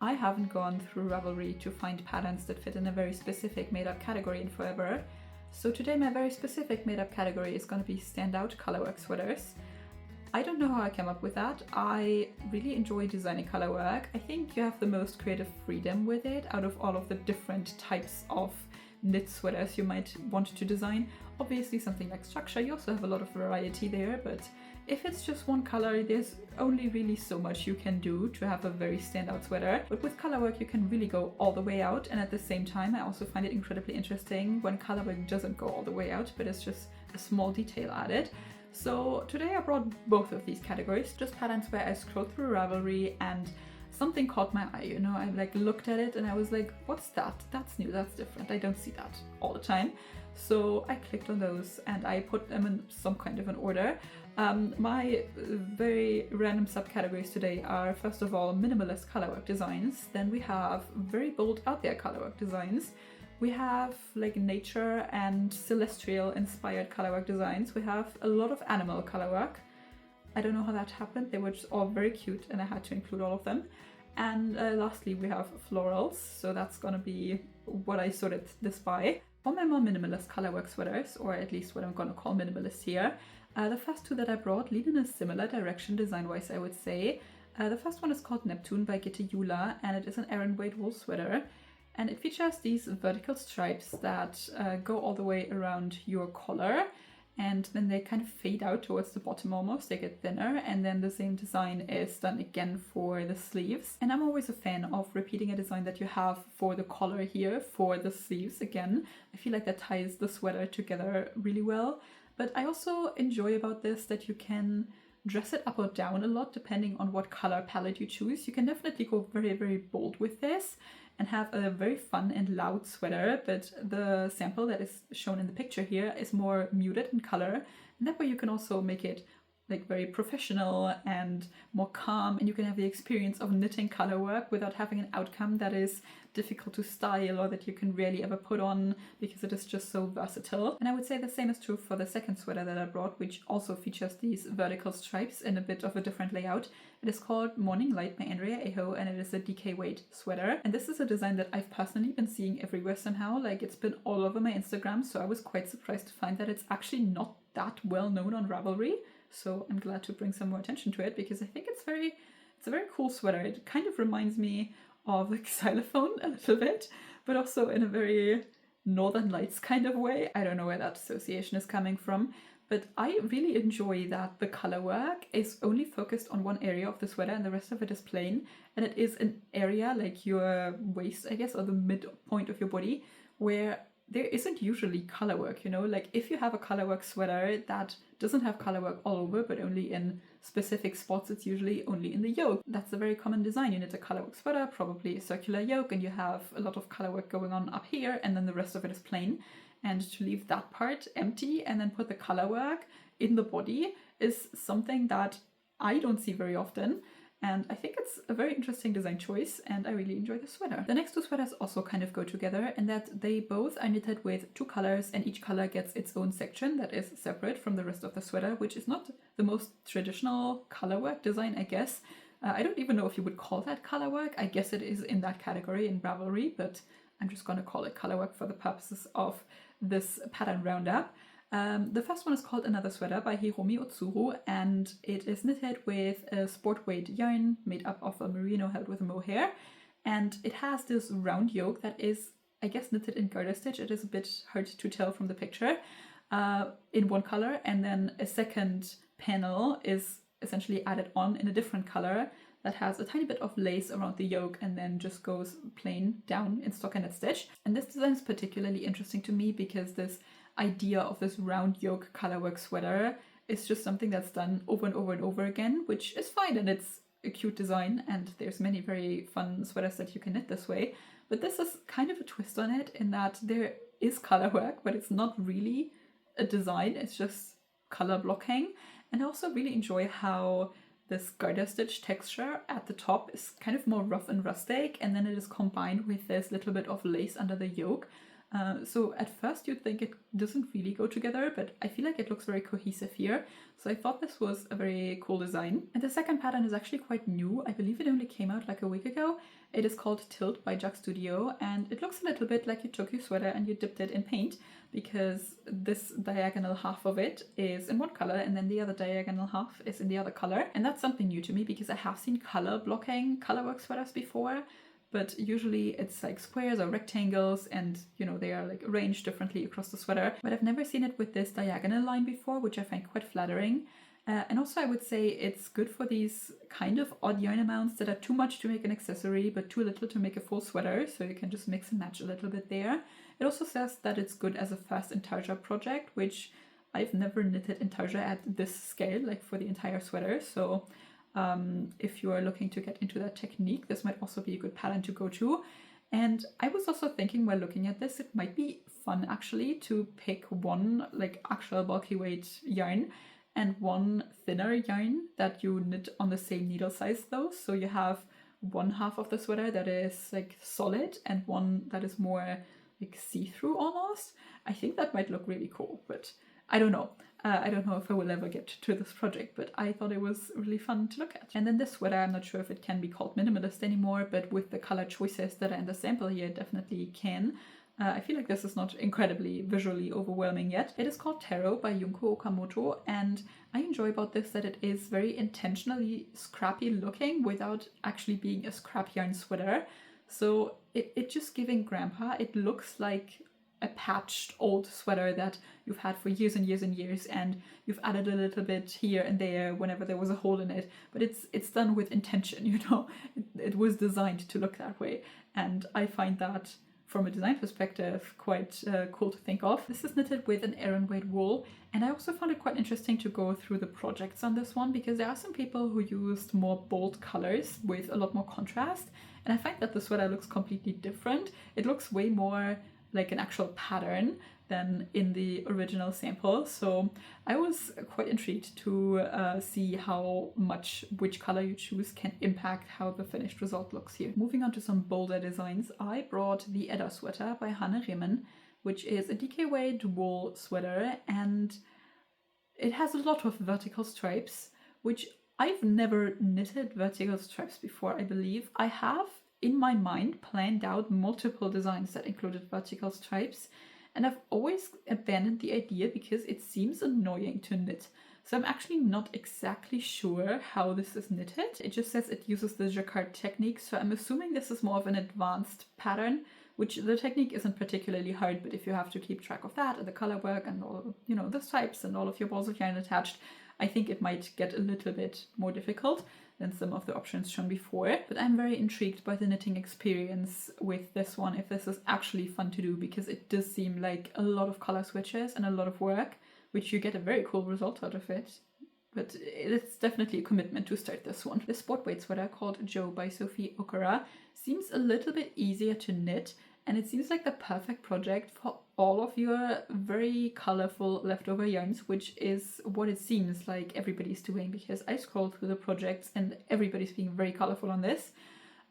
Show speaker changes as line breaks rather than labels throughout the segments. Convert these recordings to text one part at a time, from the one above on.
I haven't gone through Ravelry to find patterns that fit in a very specific made-up category in forever. So today my very specific made-up category is going to be standout colorwork sweaters. I don't know how I came up with that. I really enjoy designing colorwork. I think you have the most creative freedom with it out of all of the different types of knit sweaters you might want to design. Obviously something like structure, you also have a lot of variety there, but if it's just one color, there's only really so much you can do to have a very standout sweater. But with colorwork you can really go all the way out, and at the same time I also find it incredibly interesting when colorwork doesn't go all the way out, but it's just a small detail added. So today I brought both of these categories, just patterns where I scrolled through Ravelry and something caught my eye, you know, I like looked at it and I was like, what's that? That's new, that's different, I don't see that all the time. So I clicked on those and I put them in some kind of an order. My very random subcategories today are, first of all, minimalist colorwork designs, then we have very bold out there colorwork designs, we have like nature and celestial inspired colorwork designs, we have a lot of animal colorwork. I don't know how that happened, they were just all very cute and I had to include all of them. And lastly we have florals, so that's gonna be what I sorted this by. On my more minimalist colorwork sweaters, or at least what I'm gonna call minimalist here, the first two that I brought lead in a similar direction design-wise, I would say. The first one is called 𝗙𝗛𝗧𝗧𝗘𝗥𝗡𝗦 by 𝗙𝗛𝗧𝗧𝗘𝗥𝗡𝗦, and it is an Aran weight wool sweater. And it features these vertical stripes that go all the way around your collar, and then they kind of fade out towards the bottom almost, they get thinner, and then the same design is done again for the sleeves. And I'm always a fan of repeating a design that you have for the collar here, for the sleeves again. I feel like that ties the sweater together really well. But I also enjoy about this that you can dress it up or down a lot depending on what color palette you choose. You can definitely go very, very bold with this and have a very fun and loud sweater, but the sample that is shown in the picture here is more muted in color, and that way you can also make it like very professional and more calm, and you can have the experience of knitting colorwork without having an outcome that is difficult to style or that you can rarely ever put on because it is just so versatile. And I would say the same is true for the second sweater that I brought, which also features these vertical stripes in a bit of a different layout. It is called Morning Light by Andrea Aho, and it is a DK weight sweater. And this is a design that I've personally been seeing everywhere somehow, like it's been all over my Instagram, so I was quite surprised to find that it's actually not that well known on Ravelry. So I'm glad to bring some more attention to it because I think it's a very cool sweater. It kind of reminds me of like xylophone a little bit, but also in a very Northern Lights kind of way. I don't know where that association is coming from, but I really enjoy that the colorwork is only focused on one area of the sweater and the rest of it is plain, and it is an area like your waist, I guess, or the midpoint of your body where there isn't usually colorwork, you know, like if you have a colorwork sweater that doesn't have colorwork all over but only in specific spots, it's usually only in the yoke. That's a very common design. You knit a colorwork sweater, probably a circular yoke, and you have a lot of colorwork going on up here and then the rest of it is plain. And to leave that part empty and then put the colorwork in the body is something that I don't see very often. And I think it's a very interesting design choice and I really enjoy the sweater. The next two sweaters also kind of go together in that they both are knitted with two colors and each color gets its own section that is separate from the rest of the sweater, which is not the most traditional colorwork design, I guess. I don't even know if you would call that colorwork. I guess it is in that category in Ravelry, but I'm just going to call it colorwork for the purposes of this pattern roundup. The first one is called Another Sweater by 𝗙𝗛𝗡𝗏, and it is knitted with a sport weight yarn made up of a merino held with a mohair, and it has this round yoke that is, I guess, knitted in garter stitch. It is a bit hard to tell from the picture, in one color, and then a second panel is essentially added on in a different color that has a tiny bit of lace around the yoke and then just goes plain down in stockinette stitch. And this design is particularly interesting to me because this idea of this round yoke colorwork sweater is just something that's done over and over and over again, which is fine and it's a cute design and there's many very fun sweaters that you can knit this way. But this is kind of a twist on it in that there is colorwork, but it's not really a design, it's just color blocking. And I also really enjoy how this garter stitch texture at the top is kind of more rough and rustic, and then it is combined with this little bit of lace under the yoke. So at first you'd think it doesn't really go together, but I feel like it looks very cohesive here. So I thought this was a very cool design. And the second pattern is actually quite new. I believe it only came out like a week ago, It is called 𝗙𝗛𝗧𝗘𝗥𝗡𝗦 and it looks a little bit like you took your sweater and you dipped it in paint, because this diagonal half of it is in one color and then the other diagonal half is in the other color. And that's something new to me because I have seen color blocking colorwork sweaters before, but usually it's like squares or rectangles and, you know, they are like arranged differently across the sweater. But I've never seen it with this diagonal line before, which I find quite flattering. And also I would say it's good for these kind of odd yarn amounts that are too much to make an accessory but too little to make a full sweater, so you can just mix and match a little bit there. It also says that it's good as a first 𝗙𝗛𝗧𝗘𝗥𝗡𝗦 project, which I've never knitted 𝗙𝗙𝗧𝗘𝗥𝗡𝗦 at this scale, like for the entire sweater, so if you are looking to get into that technique, this might also be a good pattern to go to. And I was also thinking while looking at this, it might be fun actually to pick one like actual bulky weight yarn and one thinner yarn that you knit on the same needle size though. So you have one half of the sweater that is like solid and one that is more like see-through almost. I think that might look really cool, but I don't know. I don't know if I will ever get to this project, but I thought it was really fun to look at. And then this sweater, I'm not sure if it can be called minimalist anymore, but with the color choices that are in the sample here, it definitely can. I feel like this is not incredibly visually overwhelming yet. It is called Taro by Junko Okamoto, and I enjoy about this that it is very intentionally scrappy looking without actually being a scrap yarn sweater. So it just giving grandpa, it looks like a patched old sweater that you've had for years and years and years, and you've added a little bit here and there whenever there was a hole in it, but it's done with intention, you know. It was designed to look that way, and I find that from a design perspective quite cool to think of. This is knitted with an Aran weight wool, and I also found it quite interesting to go through the projects on this one because there are some people who used more bold colors with a lot more contrast, and I find that the sweater looks completely different. It looks way more like an actual pattern than in the original sample. So I was quite intrigued to see how much which color you choose can impact how the finished result looks here. Moving on to some bolder designs, I brought the Edda sweater by Hanne 𝗙𝗛𝗡𝗏, which is a DK weight wool sweater, and it has a lot of vertical stripes, which I've never knitted vertical stripes before, I believe. I have in my mind planned out multiple designs that included vertical stripes, and I've always abandoned the idea because it seems annoying to knit. So I'm actually not exactly sure how this is knitted. It just says it uses the jacquard technique, so I'm assuming this is more of an advanced pattern, which the technique isn't particularly hard, but if you have to keep track of that and the color work and all, you know, the stripes and all of your balls of yarn attached, I think it might get a little bit more difficult than some of the options shown before. But I'm very intrigued by the knitting experience with this one, if this is actually fun to do, because it does seem like a lot of color switches and a lot of work, which you get a very cool result out of it. But it's definitely a commitment to start this one. The sport weight sweater called Jo by Sophie Okura seems a little bit easier to knit, and it seems like the perfect project for all of your very colorful leftover yarns, which is what it seems like everybody's doing, because I scrolled through the projects and everybody's being very colorful on this.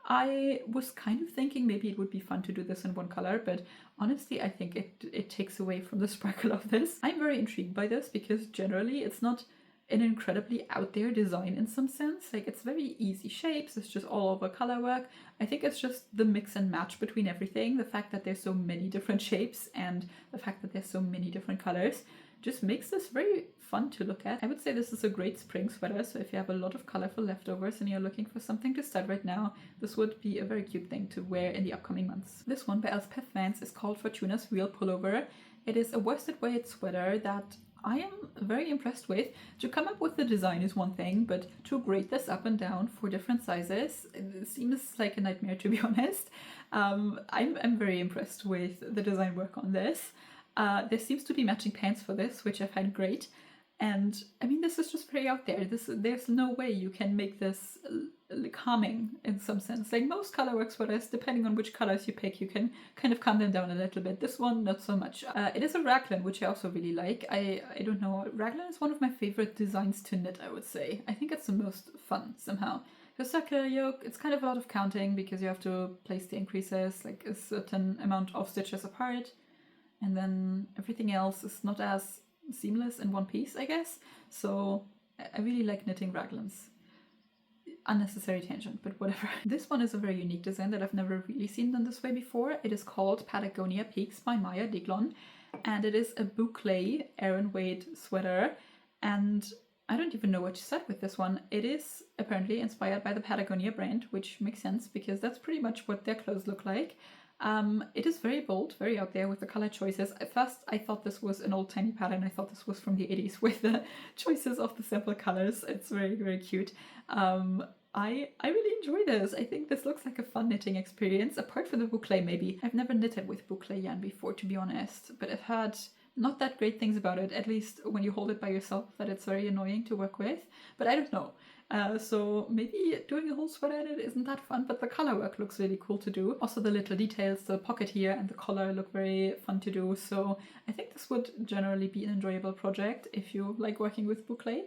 I was kind of thinking maybe it would be fun to do this in one color, but honestly I think it takes away from the sparkle of this. I'm very intrigued by this because generally it's not an incredibly out there design in some sense. Like, it's very easy shapes, it's just all over color work. I think it's just the mix and match between everything, the fact that there's so many different shapes and the fact that there's so many different colors just makes this very fun to look at. I would say this is a great spring sweater, so if you have a lot of colorful leftovers and you're looking for something to start right now, this would be a very cute thing to wear in the upcoming months. This one by Elspeth Vance is called Fortuna's Real Pullover. It is a worsted weight sweater that I am very impressed with. To come up with the design is one thing, but to grade this up and down for different sizes, it seems like a nightmare, to be honest. I'm very impressed with the design work on this. There seems to be matching pants for this, which I find great. And I mean, this is just very out there. There's no way you can make this calming in some sense. Like most colorwork sweaters, depending on which colors you pick, you can kind of calm them down a little bit. This one, not so much. It is a raglan, which I also really like. I don't know, raglan is one of my favorite designs to knit, I would say. I think it's the most fun somehow. The circular yoke, it's kind of a lot of counting because you have to place the increases like a certain amount of stitches apart, and then everything else is not as seamless in one piece, I guess. So I really like knitting raglans. unnecessary tangent, but whatever. This one is a very unique design that I've never really seen done this way before. It is called Patagonia Peaks by Maya Diglon, and it is a boucle Aaron Wade sweater, and I don't even know what to say with this one. It is apparently inspired by the Patagonia brand, which makes sense because that's pretty much what their clothes look like. It is very bold, very out there with the color choices. At first I thought this was an old tiny pattern. I thought this was from the 80s with the choices of the sample colors. It's very, very cute. I really enjoy this. I think this looks like a fun knitting experience, apart from the boucle maybe. I've never knitted with boucle yarn before, to be honest, but I've heard not that great things about it, at least when you hold it by yourself, that it's very annoying to work with, but I don't know. So maybe doing a whole sweater in it isn't that fun, but the color work looks really cool to do. Also the little details, the pocket here and the collar look very fun to do, so I think this would generally be an enjoyable project if you like working with boucle.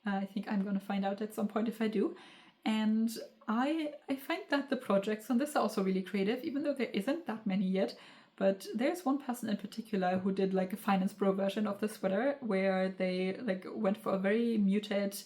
I think I'm gonna find out at some point if I do. And I find that the projects on this are also really creative, even though there isn't that many yet. But there's one person in particular who did like a Finance Bro version of the sweater where they like went for a very muted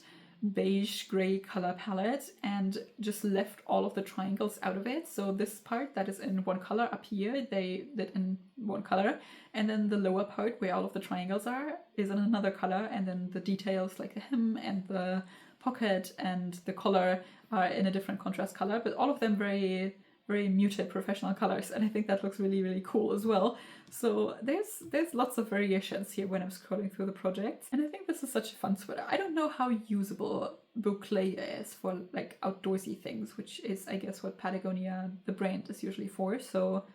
beige gray color palette and just left all of the triangles out of it. So this part that is in one color up here, they did in one color, and then the lower part where all of the triangles are is in another color, and then the details like the hem and the pocket and the collar are in a different contrast color, but all of them very muted professional colors, and I think that looks really, really cool as well. So there's lots of variations here when I'm scrolling through the projects, and I think this is such a fun sweater. I don't know how usable boucle is for like outdoorsy things, which is I guess what Patagonia, the brand, is usually for, so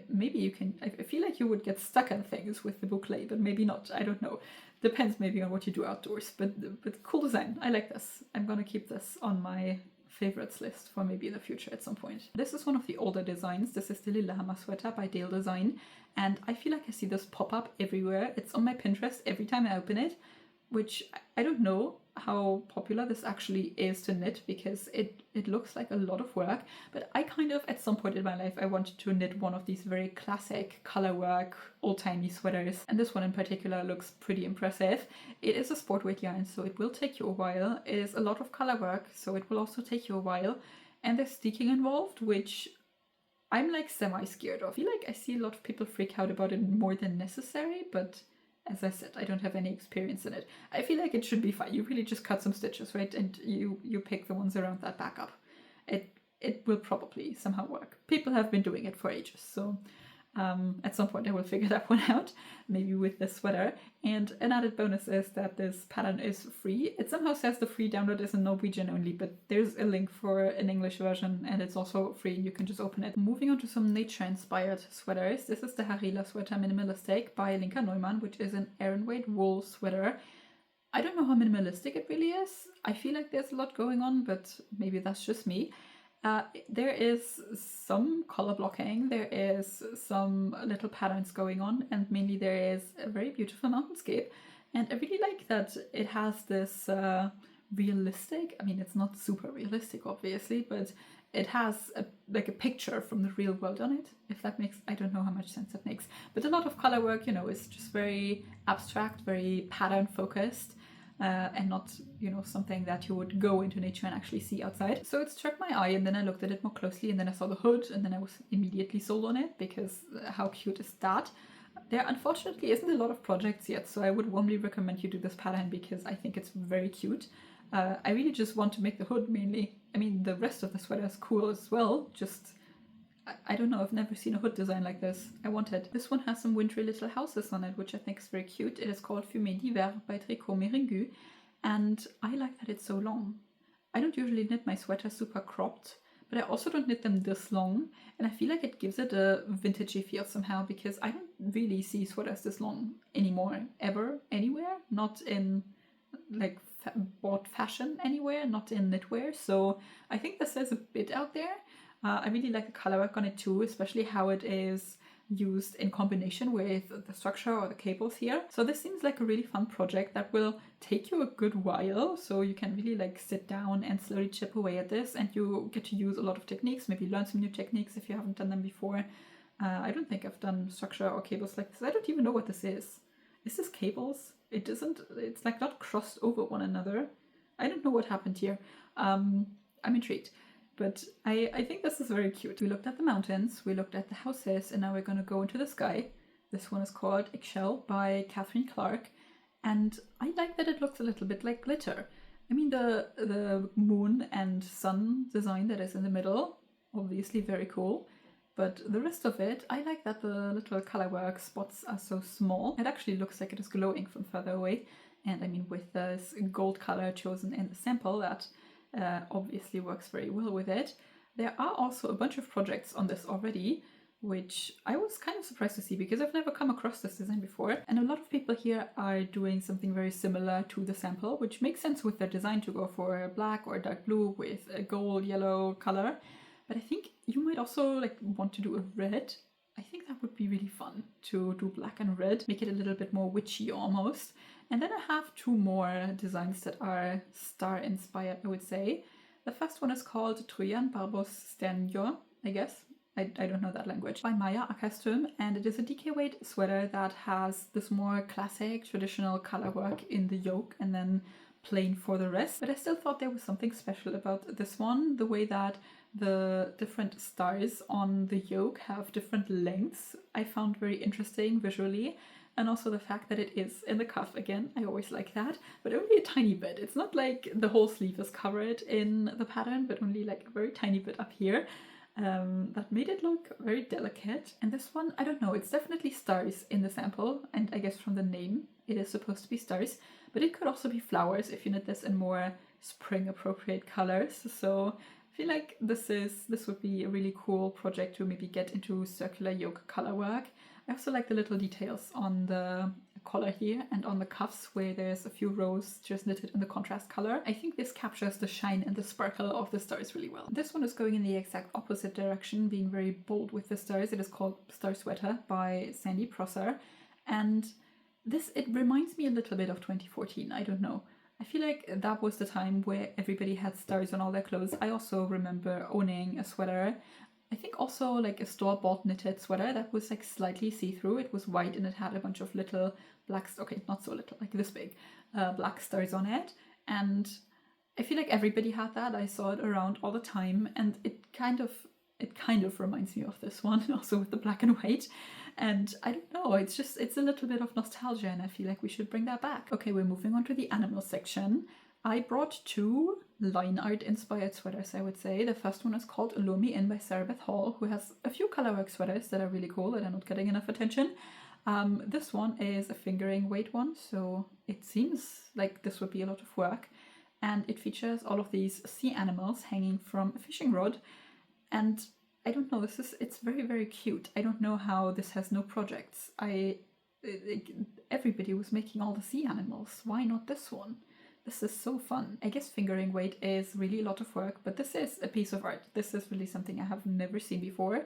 maybe you can, I feel like you would get stuck on things with the boucle, but maybe not, I don't know. Depends maybe on what you do outdoors, but cool design. I like this. I'm gonna keep this on my favorites list for maybe in the future at some point. This is one of the older designs. This is the Lillehammer sweater by Dale Design, and I feel like I see this pop up everywhere. It's on my Pinterest every time I open it, which I don't know how popular this actually is to knit because it looks like a lot of work, but I kind of, at some point in my life, I wanted to knit one of these very classic color work old-timey sweaters, and this one in particular looks pretty impressive. It is a sport weight yarn, so it will take you a while. It is a lot of color work, so it will also take you a while, and there's sticking involved, which I'm like semi-scared of. I feel like I see a lot of people freak out about it more than necessary, but as I said, I don't have any experience in it. I feel like it should be fine. You really just cut some stitches, right? And you pick the ones around that back up. It will probably somehow work. People have been doing it for ages, so at some point I will figure that one out, maybe with this sweater. And an added bonus is that this pattern is free. It somehow says the free download is in Norwegian only, but there's a link for an English version and it's also free and you can just open it. Moving on to some nature-inspired sweaters. This is the 𝗙𝗓𝗡 sweater Minimalistic by Linka Neumann, which is an Aaron Wade wool sweater. I don't know how minimalistic it really is. I feel like there's a lot going on, but maybe that's just me. There is some color blocking, there is some little patterns going on, and mainly there is a very beautiful mountainscape. And I really like that it has this realistic, I mean it's not super realistic obviously, but it has like a picture from the real world on it, if that makes, I don't know how much sense that makes. But a lot of color work, you know, is just very abstract, very pattern focused. And not, you know, something that you would go into nature and actually see outside. So it struck my eye, and then I looked at it more closely, and then I saw the hood, and then I was immediately sold on it because how cute is that? There unfortunately isn't a lot of projects yet, so I would warmly recommend you do this pattern because I think it's very cute. I really just want to make the hood mainly. I mean, the rest of the sweater is cool as well, just I don't know, I've never seen a hood design like this. I want it. This one has some wintry little houses on it, which I think is very cute. It is called 𝗙𝗛𝗡𝗙𝗏 d'hiver by 𝗙𝗛𝗡𝗏, and I like that it's so long. I don't usually knit my sweaters super cropped, but I also don't knit them this long, and I feel like it gives it a vintagey feel somehow because I don't really see sweaters this long anymore, ever, anywhere. Not in like bought fashion anywhere, not in knitwear, so I think this is a bit out there. I really like the color work on it too, especially how it is used in combination with the structure or the cables here. So this seems like a really fun project that will take you a good while, so you can really like sit down and slowly chip away at this, and you get to use a lot of techniques, maybe learn some new techniques if you haven't done them before. I don't think I've done structure or cables like this. I don't even know what this is. Is this cables? It isn't, it's like not crossed over one another. I don't know what happened here. I'm intrigued. But I think this is very cute. We looked at the mountains, we looked at the houses, and now we're gonna go into the sky. This one is called 𝗙𝗛𝗡𝗗𝗏 by 𝗙𝗛𝗡𝗏, and I like that it looks a little bit like glitter. I mean, the moon and sun design that is in the middle, obviously very cool. But the rest of it, I like that the little colorwork spots are so small. It actually looks like it is glowing from further away. And I mean, with this gold color chosen in the sample, that obviously works very well with it. There are also a bunch of projects on this already, which I was kind of surprised to see because I've never come across this design before. And a lot of people here are doing something very similar to the sample, which makes sense with their design to go for black or dark blue with a gold, yellow color. But I think you might also like want to do a red. I think that would be really fun to do black and red, make it a little bit more witchy almost. And then I have two more designs that are star inspired, I would say. The first one is called 𝗙𝗛𝗡𝗙𝗥𝗡𝗦, I guess. I don't know that language. By Maya Akastum, and it is a DK weight sweater that has this more classic traditional color work in the yoke and then plain for the rest. But I still thought there was something special about this one, the way that the different stars on the yoke have different lengths. I found very interesting visually. And also the fact that it is in the cuff again, I always like that, but only a tiny bit. It's not like the whole sleeve is covered in the pattern, but only like a very tiny bit up here. That made it look very delicate. And this one, I don't know, it's definitely stars in the sample, and I guess from the name it is supposed to be stars, but it could also be flowers if you knit this in more spring appropriate colors. So I feel like this would be a really cool project to maybe get into circular yoke color work. I also like the little details on the collar here and on the cuffs where there's a few rows just knitted in the contrast color. I think this captures the shine and the sparkle of the stars really well. This one is going in the exact opposite direction, being very bold with the stars. It is called Star Sweater by Sandy Prosser, and it reminds me a little bit of 2014, I don't know. I feel like that was the time where everybody had stars on all their clothes. I also remember owning a sweater, I think also like a store-bought knitted sweater that was like slightly see-through. It was white and it had a bunch of little black, okay, not so little, like this big, black stars on it. And I feel like everybody had that. I saw it around all the time, and it kind of reminds me of this one, also with the black and white. And I don't know, it's a little bit of nostalgia, and I feel like we should bring that back. Okay, we're moving on to the animal section. I brought two line art inspired sweaters, I would say. The first one is called Lure Me In by Sarah Beth Hall, who has a few colorwork sweaters that are really cool that are not getting enough attention. This one is a fingering weight one, so it seems like this would be a lot of work. And it features all of these sea animals hanging from a fishing rod. And I don't know, it's very, very cute. I don't know how this has no projects. Everybody was making all the sea animals. Why not this one? This is so fun. I guess fingering weight is really a lot of work, but this is a piece of art. This is really something I have never seen before.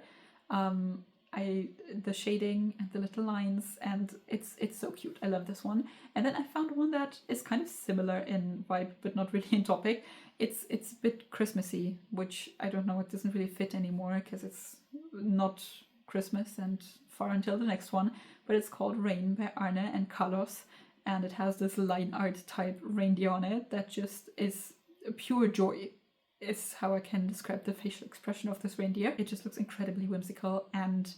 The shading and the little lines, and it's so cute. I love this one. And then I found one that is kind of similar in vibe, but not really in topic. It's a bit Christmassy, which I don't know, it doesn't really fit anymore because it's not Christmas and far until the next one, but it's called Rain by Arne and Carlos. And it has this line art type reindeer on it that just is pure joy, is how I can describe the facial expression of this reindeer. It just looks incredibly whimsical, and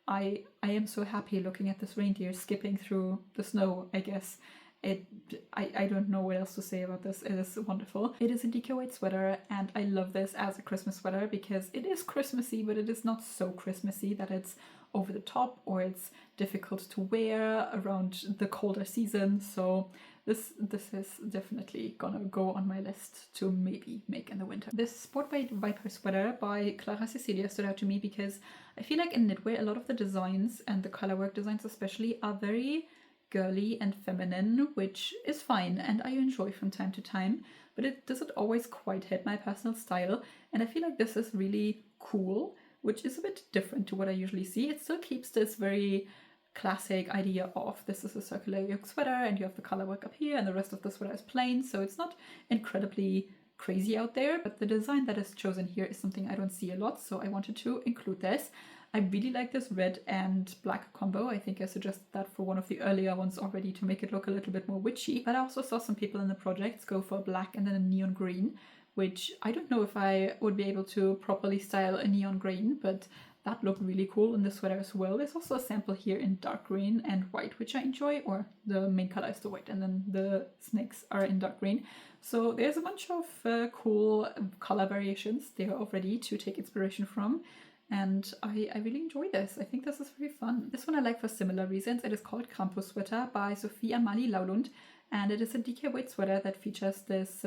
I am so happy looking at this reindeer skipping through the snow, I guess. I don't know what else to say about this. It is wonderful. It is a DK weight sweater, and I love this as a Christmas sweater because it is Christmassy, but it is not so Christmassy that it's over the top or it's difficult to wear around the colder season. So this is definitely gonna go on my list to maybe make in the winter. This Sport Weight Viper sweater by Clara Cecilia stood out to me because I feel like in knitwear a lot of the designs, and the colorwork designs especially, are very girly and feminine, which is fine and I enjoy from time to time, but it doesn't always quite hit my personal style. And I feel like this is really cool, which is a bit different to what I usually see. It still keeps this very classic idea of this is a circular yoke sweater and you have the color work up here and the rest of the sweater is plain, so it's not incredibly crazy out there, but the design that is chosen here is something I don't see a lot, so I wanted to include this. I really like this red and black combo. I think I suggested that for one of the earlier ones already to make it look a little bit more witchy, but I also saw some people in the projects go for black and then a neon green, which I don't know if I would be able to properly style a neon green, but that looked really cool in the sweater as well. There's also a sample here in dark green and white, which I enjoy, or the main color is the white and then the snakes are in dark green. So there's a bunch of cool color variations there already to take inspiration from. And I really enjoy this. I think this is very fun. This one I like for similar reasons. It is called 𝗙𝗡𝗧𝗧𝗘𝗥𝗡𝗦 by 𝗖𝗛𝗡𝗡, and it is a DK weight sweater that features this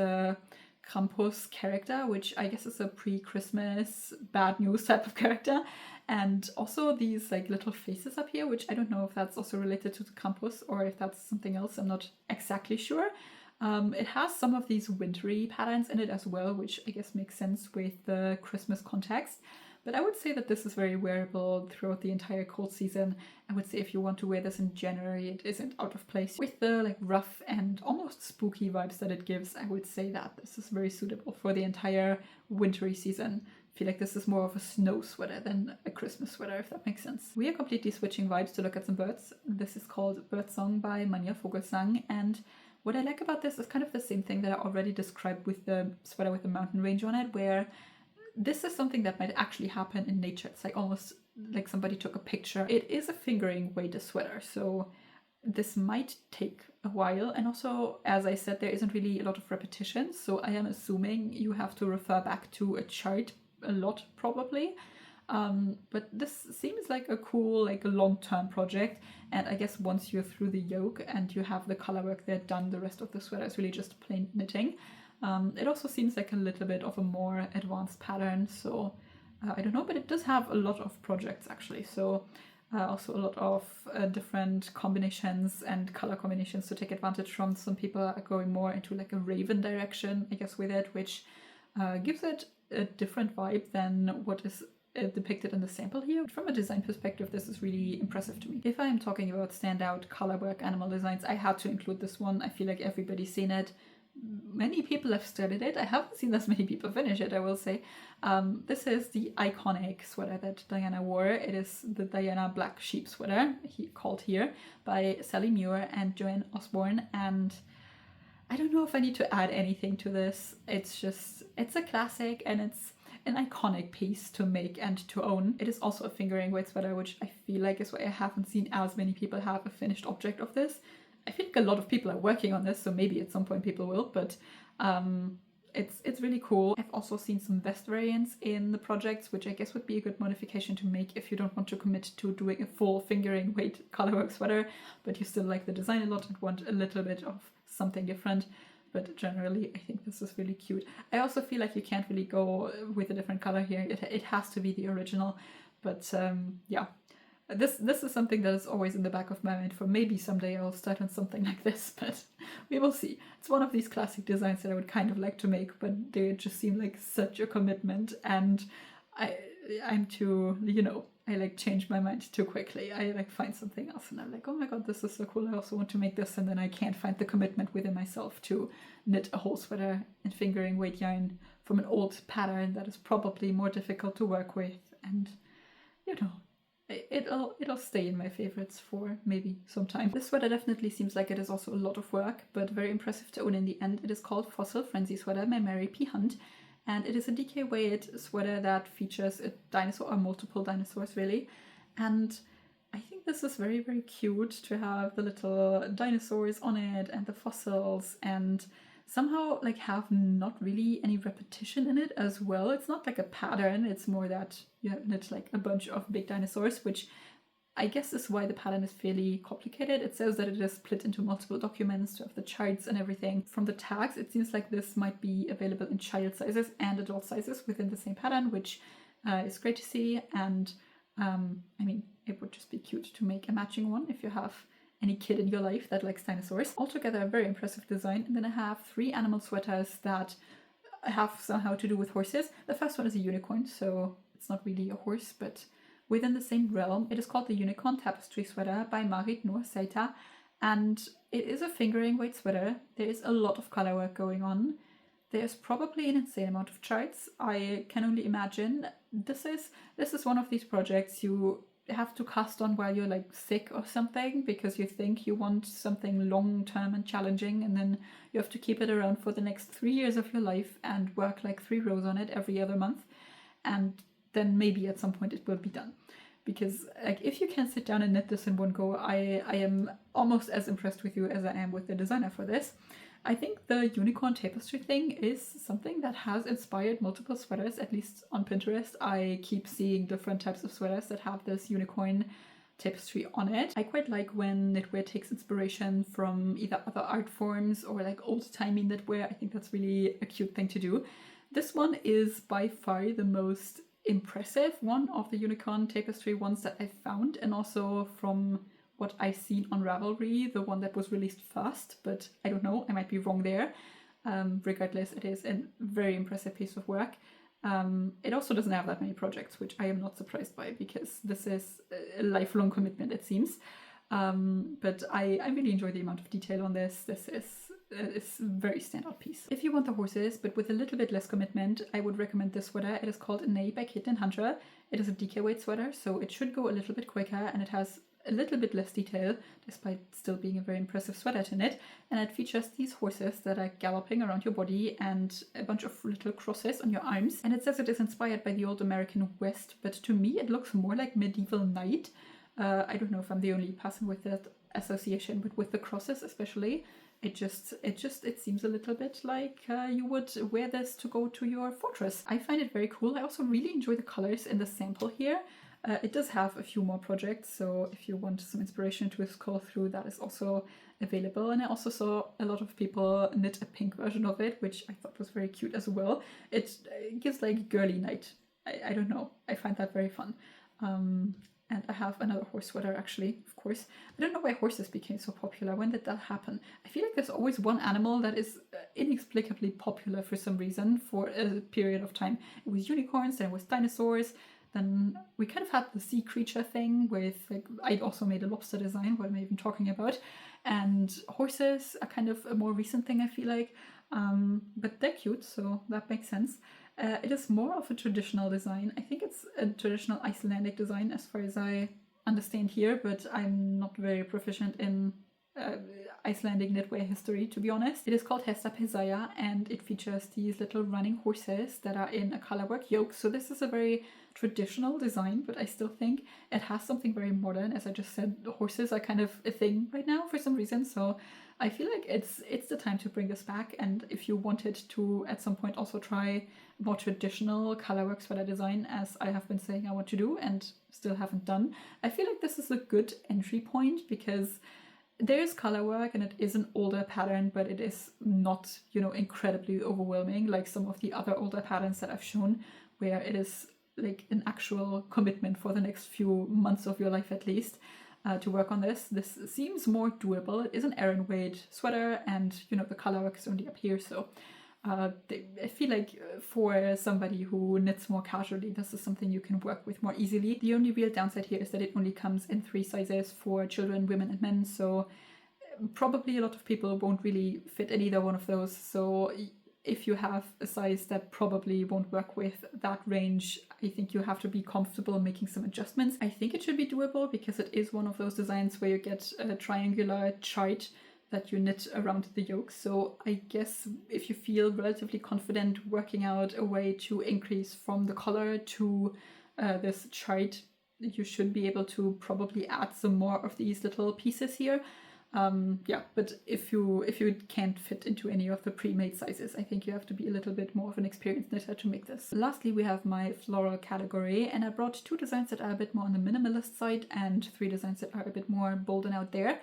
Krampus character, which I guess is a pre-Christmas bad news type of character, and also these like little faces up here, which I don't know if that's also related to the Krampus or if that's something else. I'm not exactly sure. It has some of these wintry patterns in it as well, which I guess makes sense with the Christmas context. But I would say that this is very wearable throughout the entire cold season. I would say if you want to wear this in January, it isn't out of place. With the like rough and almost spooky vibes that it gives, I would say that this is very suitable for the entire wintry season. I feel like this is more of a snow sweater than a Christmas sweater, if that makes sense. We are completely switching vibes to look at some birds. This is called Bird Song by 𝗙𝗎𝗎𝗡𝗏𝗏𝗏𝗏𝗏, and what I like about this is kind of the same thing that I already described with the sweater with the mountain range on it, where this is something that might actually happen in nature. It's like almost like somebody took a picture. It is a fingering weighted sweater, so this might take a while. And also, as I said, there isn't really a lot of repetition, so I am assuming you have to refer back to a chart a lot, probably. But this seems like a cool, like a long-term project. And I guess once you're through the yoke and you have the color work there done, the rest of the sweater is really just plain knitting. It also seems like a little bit of a more advanced pattern, so I don't know, but it does have a lot of projects actually, so also a lot of different combinations and color combinations to take advantage from. Some people are going more into like a raven direction, I guess, with it, which gives it a different vibe than what is depicted in the sample here. From a design perspective, this is really impressive to me. If I am talking about standout color work animal designs, I had to include this one. I feel like everybody's seen it. Many people have started it. I haven't seen as many people finish it, I will say. This is the iconic sweater that Diana wore. It is the Diana Black Sheep sweater, called here, by Sally Muir and Joanne Osborne. And I don't know if I need to add anything to this. It's a classic and it's an iconic piece to make and to own. It is also a fingering weight sweater, which I feel like is why I haven't seen as many people have a finished object of this. I feel like a lot of people are working on this, so maybe at some point people will, but it's really cool. I've also seen some vest variants in the projects, which I guess would be a good modification to make if you don't want to commit to doing a full fingering weight colorwork sweater, but you still like the design a lot and want a little bit of something different. But generally, I think this is really cute. I also feel like you can't really go with a different color here. It has to be the original, but yeah. This is something that is always in the back of my mind for maybe someday I'll start on something like this, but we will see. It's one of these classic designs that I would kind of like to make, but they just seem like such a commitment, and I'm too, you know, I like change my mind too quickly. I like find something else and I'm like, oh my god, this is so cool, I also want to make this, and then I can't find the commitment within myself to knit a whole sweater in fingering weight yarn from an old pattern that is probably more difficult to work with, and you know, it'll stay in my favorites for maybe some time. This sweater definitely seems like it is also a lot of work, but very impressive to own in the end. It is called Fossil Frenzy Sweater by Mary P. Hunt, and it is a DK weight sweater that features a dinosaur, or multiple dinosaurs really, and I think this is very, very cute to have the little dinosaurs on it and the fossils, and somehow like have not really any repetition in it as well. It's not like a pattern, it's more that you have knit like a bunch of big dinosaurs, which I guess is why the pattern is fairly complicated. It says that it is split into multiple documents to have the charts and everything. From the tags, it seems like this might be available in child sizes and adult sizes within the same pattern, which is great to see. And I mean, it would just be cute to make a matching one if you have any kid in your life that likes dinosaurs. Altogether, a very impressive design. And then I have 3 animal sweaters that have somehow to do with horses. The first one is a unicorn, so it's not really a horse, but within the same realm. It is called the Unicorn Tapestry Sweater by Marit Noor Saita, and it is a fingering weight sweater. There is a lot of color work going on. There's probably an insane amount of charts. I can only imagine. This is one of these projects you have to cast on while you're like sick or something because you think you want something long-term and challenging, and then you have to keep it around for the next 3 years of your life and work like 3 rows on it every other month, and then maybe at some point it will be done. Because like if you can sit down and knit this in one go, I am almost as impressed with you as I am with the designer for this. I think the unicorn tapestry thing is something that has inspired multiple sweaters, at least on Pinterest. I keep seeing different types of sweaters that have this unicorn tapestry on it. I quite like when knitwear takes inspiration from either other art forms or like old-timey knitwear. I think that's really a cute thing to do. This one is by far the most impressive one of the unicorn tapestry ones that I've found, and also from what I've seen on Ravelry, the one that was released first, but I don't know, I might be wrong there. Regardless, it is a very impressive piece of work. It also doesn't have that many projects, which I am not surprised by because this is a lifelong commitment, it seems. But I really enjoy the amount of detail on this. This is a very standout piece. If you want the horses, but with a little bit less commitment, I would recommend this sweater. It is called 𝗙𝗛𝗡𝗙𝗏 by 𝗙𝗛𝗧𝗏𝗏. It is a DK weight sweater, so it should go a little bit quicker, and it has a little bit less detail, despite still being a very impressive sweater to knit. And it features these horses that are galloping around your body and a bunch of little crosses on your arms. And it says it is inspired by the old American West, but to me it looks more like medieval knight. I don't know if I'm the only person with that association, but with the crosses especially, it seems a little bit like you would wear this to go to your fortress. I find it very cool. I also really enjoy the colors in the sample here. It does have a few more projects, so if you want some inspiration to scroll through, that is also available. And I also saw a lot of people knit a pink version of it, which I thought was very cute as well. It gives like girly night. I don't know. I find that very fun. And I have another horse sweater, actually, of course. I don't know why horses became so popular. When did that happen? I feel like there's always one animal that is inexplicably popular for some reason for a period of time. It was unicorns, then it was dinosaurs. Then we kind of had the sea creature thing with, like, I also made a lobster design, what am I even talking about? And horses are kind of a more recent thing, I feel like. But they're cute, so that makes sense. It is more of a traditional design. I think it's a traditional Icelandic design as far as I understand here, but I'm not very proficient in Icelandic knitwear history, to be honest. It is called 𝗙𝗛𝗡𝗙𝗧𝗏𝗏, and it features these little running horses that are in a colorwork yoke. So this is a very traditional design, but I still think it has something very modern. As I just said, the horses are kind of a thing right now for some reason, so I feel like it's the time to bring this back. And if you wanted to at some point also try more traditional colorwork sweater design, as I have been saying I want to do and still haven't done, I feel like this is a good entry point, because there is colorwork and it is an older pattern, but it is not, you know, incredibly overwhelming like some of the other older patterns that I've shown, where it is like an actual commitment for the next few months of your life at least to work on this. This seems more doable. It is an Aran weight sweater, and you know, the colorwork is only up here, so I feel like for somebody who knits more casually, this is something you can work with more easily. The only real downside here is that it only comes in 3 sizes for children, women and men, so probably a lot of people won't really fit in either one of those. So if you have a size that probably won't work with that range, I think you have to be comfortable making some adjustments. I think it should be doable, because it is one of those designs where you get a triangular chart that you knit around the yoke. So I guess if you feel relatively confident working out a way to increase from the collar to this chart, you should be able to probably add some more of these little pieces here. Yeah, but if you can't fit into any of the pre-made sizes, I think you have to be a little bit more of an experienced knitter to make this. Lastly, we have my floral category, and I brought 2 designs that are a bit more on the minimalist side and 3 designs that are a bit more bold and out there.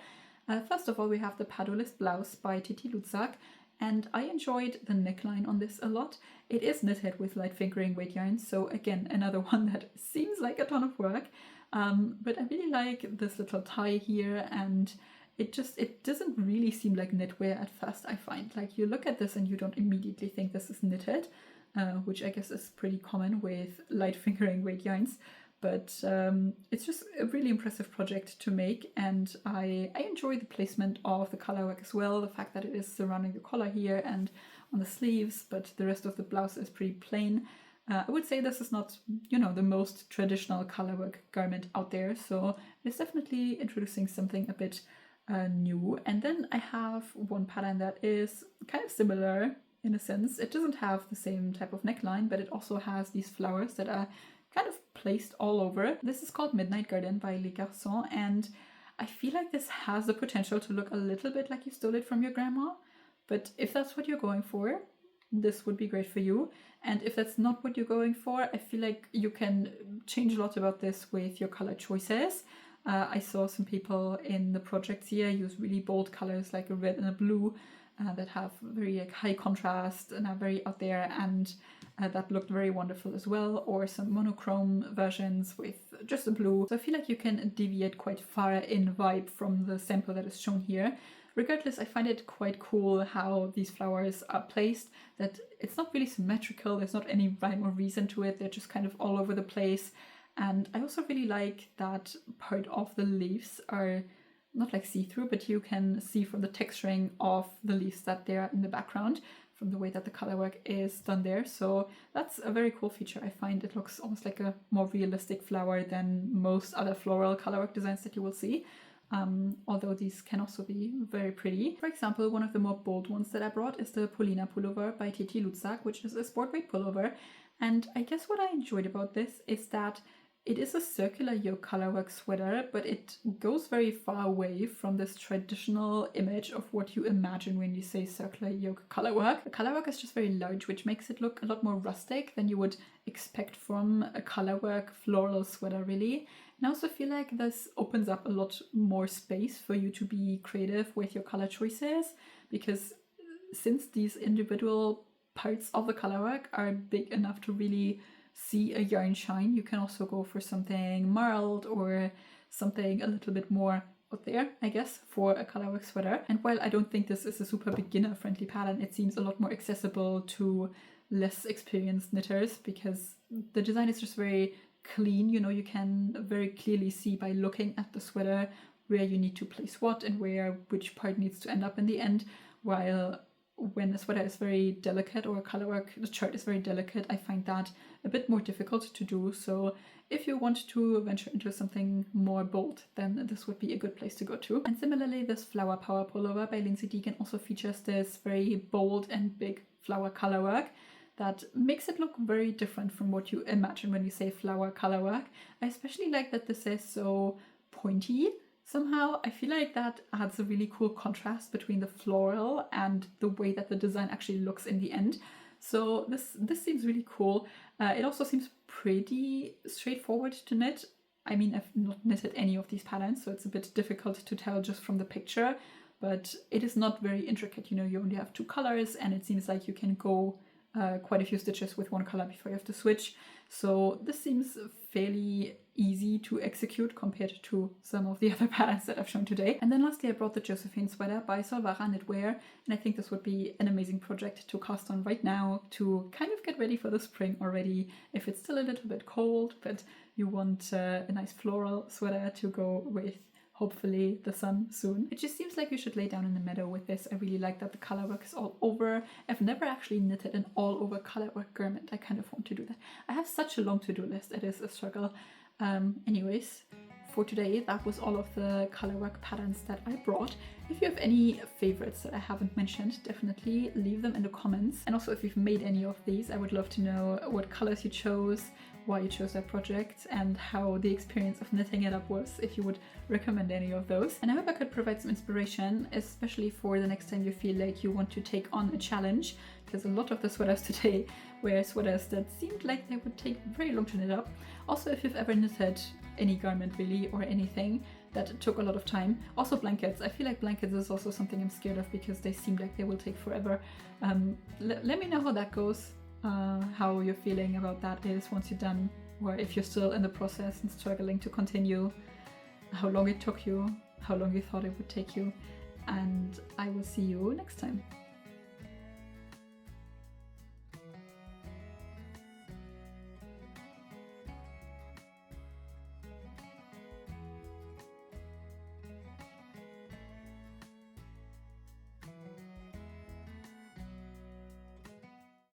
First of all, we have the 𝗙𝗛𝗧𝗧𝗘𝗥𝗦 blouse by 𝗙𝗛𝗧𝗧𝗘𝗥𝗦, and I enjoyed the neckline on this a lot. It is knitted with light fingering weight yarns, so again, another one that seems like a ton of work, but I really like this little tie here, and it doesn't really seem like knitwear at first, I find. Like, you look at this and you don't immediately think this is knitted, which I guess is pretty common with light fingering weight yarns. But it's just a really impressive project to make, and I enjoy the placement of the colorwork as well. The fact that it is surrounding the collar here and on the sleeves, but the rest of the blouse is pretty plain. I would say this is not, you know, the most traditional colorwork garment out there, so it's definitely introducing something a bit new. And then I have one pattern that is kind of similar in a sense. It doesn't have the same type of neckline, but it also has these flowers that are kind of placed all over. This is called Midnight Garden by 𝗙𝗛𝗡𝗏, and I feel like this has the potential to look a little bit like you stole it from your grandma, but if that's what you're going for, this would be great for you. And if that's not what you're going for, I feel like you can change a lot about this with your color choices. I saw some people in the projects here use really bold colors like a red and a blue that have very high contrast and are very out there, and that looked very wonderful as well, or some monochrome versions with just a blue. So I feel like you can deviate quite far in vibe from the sample that is shown here. Regardless, I find it quite cool how these flowers are placed, that it's not really symmetrical, there's not any rhyme or reason to it, they're just kind of all over the place. And I also really like that part of the leaves are not like see-through, but you can see from the texturing of the leaves that they're in the background, from the way that the colorwork is done there. So that's a very cool feature. I find it looks almost like a more realistic flower than most other floral colorwork designs that you will see. Although these can also be very pretty. For example, one of the more bold ones that I brought is the Polina pullover by 𝗙𝗛𝗏𝗏𝗏𝗏, which is a sport weight pullover. And I guess what I enjoyed about this is that it is a circular yoke colorwork sweater, but it goes very far away from this traditional image of what you imagine when you say circular yoke colorwork. The colorwork is just very large, which makes it look a lot more rustic than you would expect from a colorwork floral sweater, really. And I also feel like this opens up a lot more space for you to be creative with your color choices, because since these individual parts of the colorwork are big enough to really see a yarn shine, you can also go for something marled or something a little bit more out there, I guess, for a colorwork sweater. And while I don't think this is a super beginner friendly pattern, it seems a lot more accessible to less experienced knitters, because the design is just very clean. You know, you can very clearly see by looking at the sweater where you need to place what and where which part needs to end up in the end, while when a sweater is very delicate or a colorwork, the chart is very delicate, I find that a bit more difficult to do. So if you want to venture into something more bold, then this would be a good place to go to. And similarly, this Flower Power pullover by Lindsay Deegan also features this very bold and big flower colorwork that makes it look very different from what you imagine when you say flower colorwork. I especially like that this is so pointy. Somehow I feel like that adds a really cool contrast between the floral and the way that the design actually looks in the end. So this seems really cool. It also seems pretty straightforward to knit. I mean, I've not knitted any of these patterns, so it's a bit difficult to tell just from the picture, but it is not very intricate. You know, you only have two colors and it seems like you can go quite a few stitches with one color before you have to switch. So this seems fairly easy to execute compared to some of the other patterns that I've shown today. And then lastly, I brought the Josephine sweater by Solvara Knitwear, and I think this would be an amazing project to cast on right now to kind of get ready for the spring already, if it's still a little bit cold, but you want a nice floral sweater to go with hopefully the sun soon. It just seems like you should lay down in the meadow with this. I really like that the colorwork is all over. I've never actually knitted an all over colorwork garment. I kind of want to do that. I have such a long to-do list. It is a struggle. Anyways, for today, that was all of the colorwork patterns that I brought. If you have any favorites that I haven't mentioned, definitely leave them in the comments. And also if you've made any of these, I would love to know what colors you chose, why you chose that project, and how the experience of knitting it up was, if you would recommend any of those. And I hope I could provide some inspiration, especially for the next time you feel like you want to take on a challenge, because a lot of the sweaters today were sweaters that seemed like they would take very long to knit up. Also, if you've ever knitted any garment really, or anything that took a lot of time. Also blankets. I feel like blankets is also something I'm scared of because they seem like they will take forever. Let me know how that goes. How you're feeling about that is once you're done, or if you're still in the process and struggling to continue, how long it took you, how long you thought it would take you, and I will see you next time.